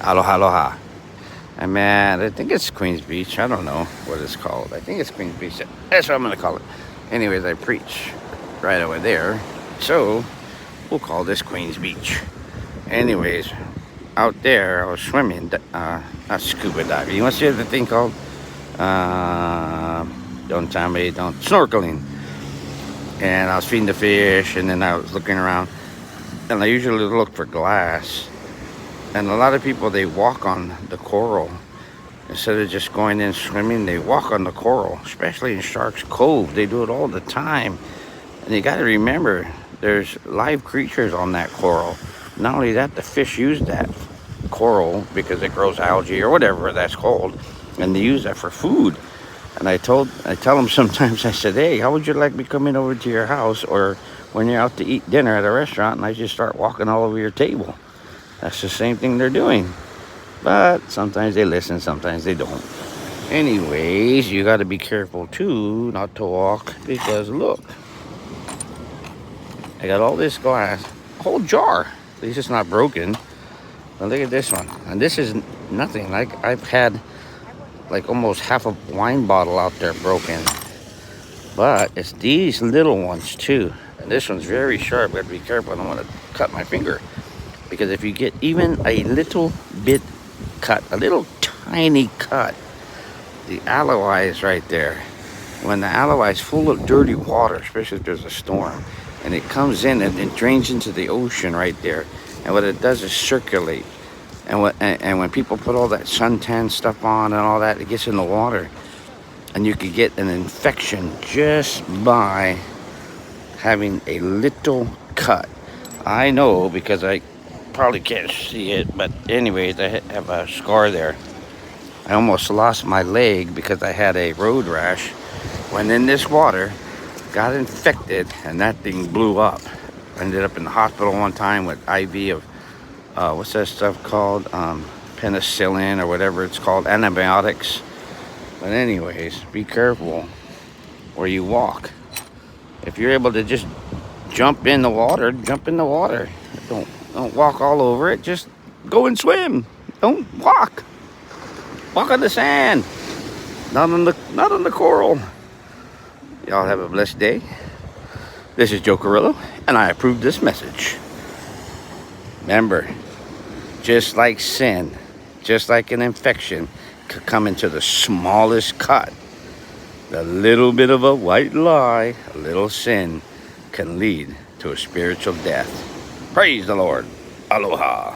Aloha, aloha. I'm at, I think it's Queens Beach. I don't know what it's called. I think it's Queens Beach. That's what I'm going to call it. Anyways, I preach right over there. So, we'll call this Queens Beach. Anyways, out there, I was swimming. Not scuba diving. You want to see the thing called? Don't tell me, don't. Snorkeling. And I was feeding the fish, and then I was looking around. And I usually look for glass. And a lot of people, they walk on the coral. Instead of just going in swimming, they walk on the coral, especially in Shark's Cove. They do it all the time. And you got to remember, there's live creatures on that coral. Not only that, the fish use that coral because it grows algae or whatever that's called, and they use that for food. And I tell them sometimes, I said, hey, how would you like me coming over to your house, or when you're out to eat dinner at a restaurant and I just start walking all over your table? That's the same thing they're doing. But sometimes they listen, sometimes they don't. Anyways, you got to be careful too not to walk, because look, I got all this glass, a whole jar. At least it's not broken. But look at this one. And this is nothing. Like, I've had like almost half a wine bottle out there broken. But it's these little ones too. And this one's very sharp. Got to be careful. I don't want to cut my finger. Because if you get even a little bit cut, a little tiny cut, the alloy is right there. When the alloy is full of dirty water, especially if there's a storm, and it comes in and it drains into the ocean right there, and what it does is circulate. And when people put all that suntan stuff on and all that, it gets in the water, and you could get an infection just by having a little cut. I know, because I probably can't see it, but anyways, I have a scar there. I almost lost my leg because I had a road rash when in this water, got infected, and that thing blew up. I ended up in the hospital one time with IV of what's that stuff called, penicillin or whatever it's called, antibiotics. But anyways, be careful where you walk. If you're able to just jump in the water, jump in the water. Don't walk all over it. Just go and swim. Don't walk. Walk on the sand. Not on the coral. Y'all have a blessed day. This is Joe Carrillo, and I approve this message. Remember, just like sin, just like an infection could come into the smallest cut, the little bit of a white lie, a little sin, can lead to a spiritual death. Praise the Lord. Aloha.